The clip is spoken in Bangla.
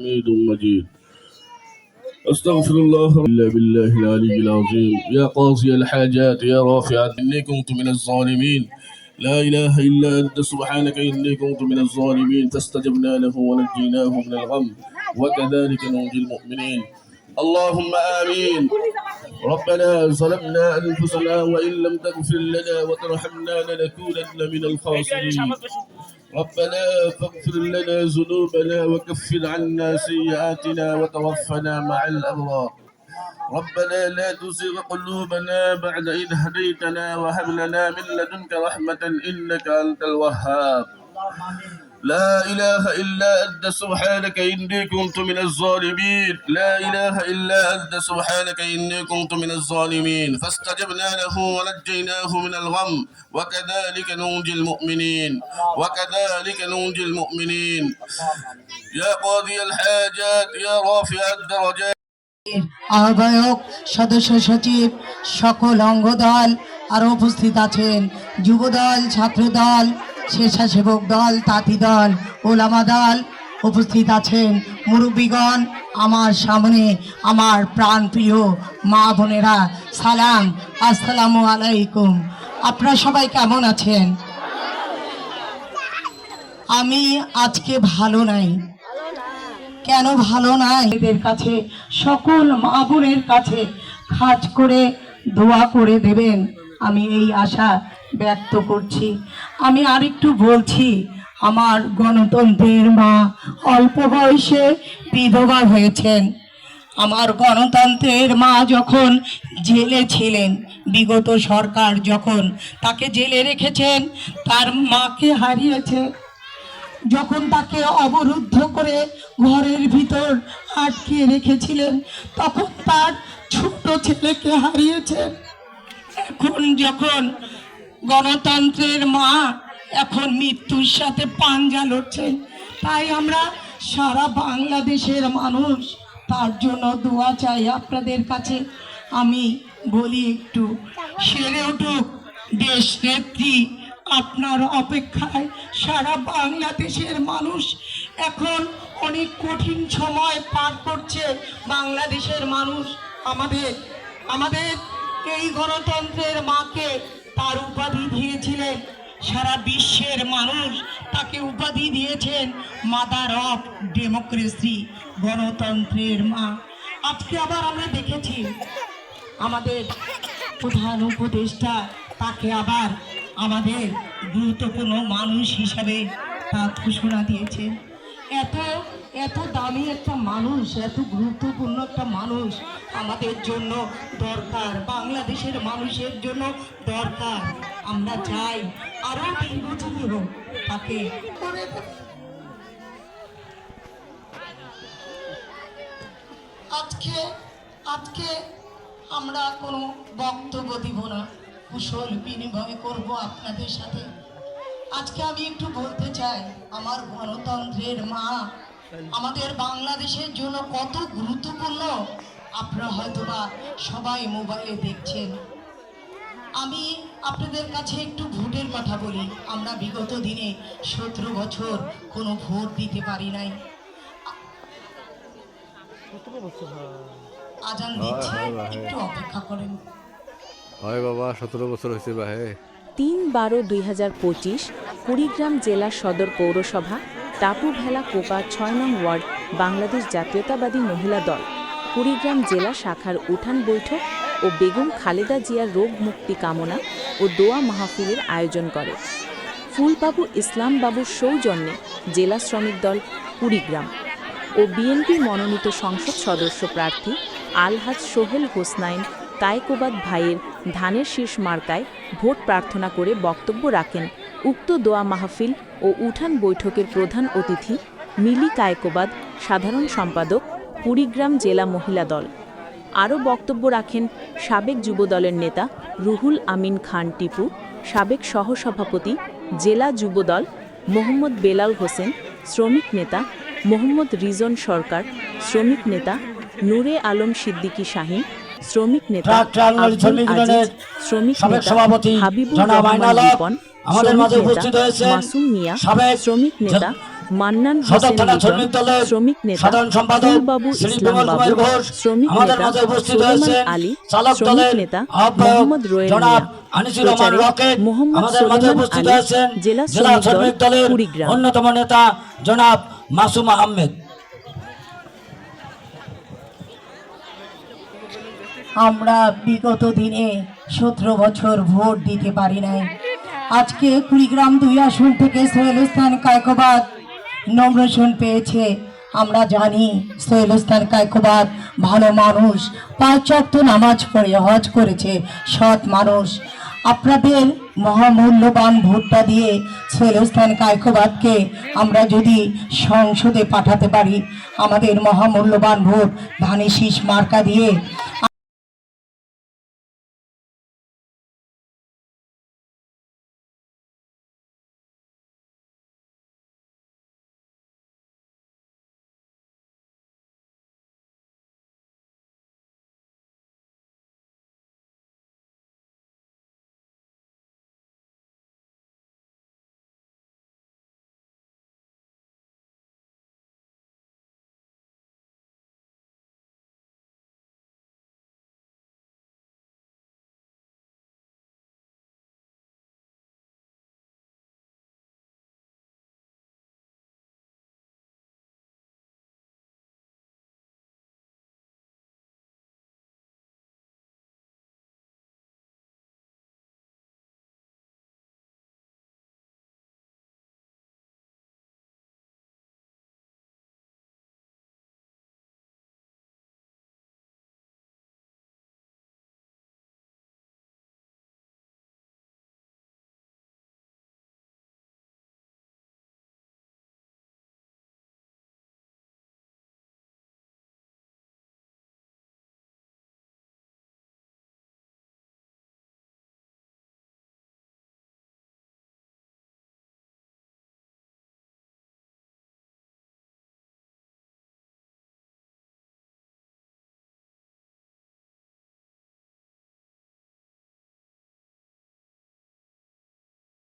حميد مجيد. أستغفر الله إلا بالله العلي العظيم. يا قاضي الحاجات يا رافع إني كنت من الظالمين. لا إله إلا أنت سبحانك إني كنت من الظالمين. فاستجبنا له ونجيناه من الغم وكذلك ننجي المؤمنين. اللهم آمين. ربنا ظلمنا أنفسنا وإن لم تغفر لنا وترحمنا لنكونن من الخاسرين. ربنا فاغفر لنا ذنوبنا وكفر عنا سيئاتنا وتوفنا مع الأبرار. ربنا لا تزغ قلوبنا بعد إذ هديتنا وهب لنا من لدنك رحمة إنك أنت الوهاب. لا إله إلا أنت سبحانك إني كنت من الظالمين. لا إله إلا أنت سبحانك إني كنت من الظالمين. فاستجبنا له ونجيناه من الغم وكذلك ننجي المؤمنين. وكذلك ننجي المؤمنين. يا قاضي الحاجات يا رافع الدرجات আহ্বায়ক সদস্য সচিব সকল অঙ্গদল আরো উপস্থিত আছেন। যুবদল, ছাত্রদল, স্বেচ্ছাসেবক দল, তাঁতি দল, ওলামা দল উপস্থিত আছেন। মুরব্বীগণ, আমার সামনে আমার প্রাণপ্রিয় মা বোনেরা, সালাম, আসসালামু আলাইকুম। আপনারা সবাই কেমন আছেন? আমি আজকে ভালো নাই। কেন ভালো নাই? এদের কাছে, সকল মা বোনের কাছে খাস করে দোয়া করে দেবেন, আমি এই আশা ব্যক্ত করছি। আমি আরেকটু বলছি, আমার গণতন্ত্রের মা অল্প বয়সে বিধবা হয়েছেন। আমার গণতন্ত্রের মা যখন জেলে ছিলেন, বিগত সরকার যখন তাকে জেলে রেখেছেন, তার মাকে হারিয়েছে। যখন তাকে অবরুদ্ধ করে ঘরের ভিতর আটকে রেখেছিলেন, তখন তার ছোট ছেলেকে হারিয়েছেন। এখন যখন গণতন্ত্রের মা এখন মৃত্যুর সাথে পাঞ্জা লড়ছেন, তাই আমরা সারা বাংলাদেশের মানুষ তার জন্য দোয়া চাই আপনাদের কাছে। আমি বলি, একটু সেরে উঠুক দেশ নেত্রী, আপনার অপেক্ষায় সারা বাংলাদেশের মানুষ এখন অনেক কঠিন সময় পার করছে। বাংলাদেশের মানুষ আমাদের এই গণতন্ত্রের মাকে তার উপাধি দিয়েছিলেন। সারা বিশ্বের মানুষ তাকে উপাধি দিয়েছেন মাদার অফ ডেমোক্রেসি, গণতন্ত্রের মা। আজকে আবার আমরা দেখেছি আমাদের প্রধান উপদেষ্টা তাকে আবার আমাদের গুরুত্বপূর্ণ মানুষ হিসাবে তার ঘোষণা দিয়েছেন। এত দামি একটা মানুষ, এত গুরুত্বপূর্ণ একটা মানুষ আমাদের জন্য দরকার, বাংলাদেশের মানুষের জন্য দরকার। আমরা চাই আরো দীর্ঘজীবী হোক তাকে। আজকে আমরা কোনো বক্তব্য দিব না, কুশল বিনিময় করব আপনাদের সাথে। আজকে আমি একটু বলতে চাই, আমার গণতন্ত্রের মা আমাদের বাংলাদেশের জন্য কত গুরুত্বপূর্ণ আপনারা হয়তোবা সবাই মোবাইলে দেখছেন। আমি আপনাদের কাছে একটু ভোটের কথা বলি। আমরা বিগত দিনে 17 বছর কোনো ভোট দিতে পারি নাই। আজান দিচ্ছে, একটু অপেক্ষা করেন। হয় বাবা, 17 বছর হয়েছে বাহে। 3/12/2025 কুড়িগ্রাম জেলা সদর পৌরসভা, টাপুভেলা কোপা 6 নং ওয়ার্ড, বাংলাদেশ জাতীয়তাবাদী মহিলা দল কুড়িগ্রাম জেলা শাখার উঠান বৈঠক ও বেগম খালেদা জিয়ার রোগ মুক্তি কামনা ও দোয়া মাহফিলের আয়োজন করে। ফুলবাবু ইসলাম বাবুর সৌজন্যে জেলা শ্রমিক দল কুড়িগ্রাম ও বিএনপি মনোনীত সংসদ সদস্য প্রার্থী আলহাজ সোহেল হোসনাইন কায়কোবাদ ভাইয়ের ধানের শীর্ষ মার্কায় ভোট প্রার্থনা করে বক্তব্য রাখেন উক্ত দোয়া মাহফিল ও উঠান বৈঠকের প্রধান অতিথি মিলি কায়কোবাদ, সাধারণ সম্পাদক কুড়িগ্রাম জেলা মহিলা দল। আরও বক্তব্য রাখেন সাবেক যুবদলের নেতা রুহুল আমিন খান টিপু, সাবেক সহসভাপতি জেলা যুবদল মোহাম্মদ বেলাল হোসেন, শ্রমিক নেতা মোহাম্মদ রিজন সরকার, শ্রমিক নেতা নূরে আলম সিদ্দিকী শাহীন, শ্রমিক নেতা আব্দুল আজিজ, শ্রমিক নেতা হাবিবুর রহমান রিপন, শ্রমিক নেতা মাসুম মিয়া, শ্রমিক নেতা মান্নান সদর হোসেন থানা লিটন, শ্রমিক দলের শ্রমিক নেতা সাধারণ সম্পাদক ফুলবাবু শ্রী ইসলাম বিমল কুমার বাবু, ঘোষ শ্রমিক আমাদের নেতা মাঝে উপস্থিত সুলেমান হয়েছেন। আলী, চালক শ্রমিক দলের নেতা আহ্বায়ক মোহাম্মদ রোয়েল জনাব মিয়া, আনিসুর রহমান প্রচারে রকেট মোহাম্মদ আমাদের মাঝে সুলেমান উপস্থিত আলী, হয়েছেন। জেলা জেলা শ্রমিক দল শ্রমিক দলের কুড়িগ্রাম। অন্যতম নেতা জনাব মাসুম আহমেদ। আমরা বিগত দিনে 17 বছর ভোট দিতে পারি নাই। আজকে কুড়িগ্রাম 2 আসন থেকে সোহেল হোসেন কায়কোবাদ নমিনেশন পেয়েছে। আমরা জানি সোহেল হোসেন কায়কোবাদ ভালো মানুষ, 5 ওয়াক্ত নামাজ পড়ে হজ করেছে, সৎ মানুষ। আপনাদের মহামূল্যবান ভোটটা দিয়ে সোহেল হোসেন কায়কোবাদকে আমরা যদি সংসদে পাঠাতে পারি, আমাদের মহামূল্যবান ভোট ধানের শীষ মার্কা দিয়ে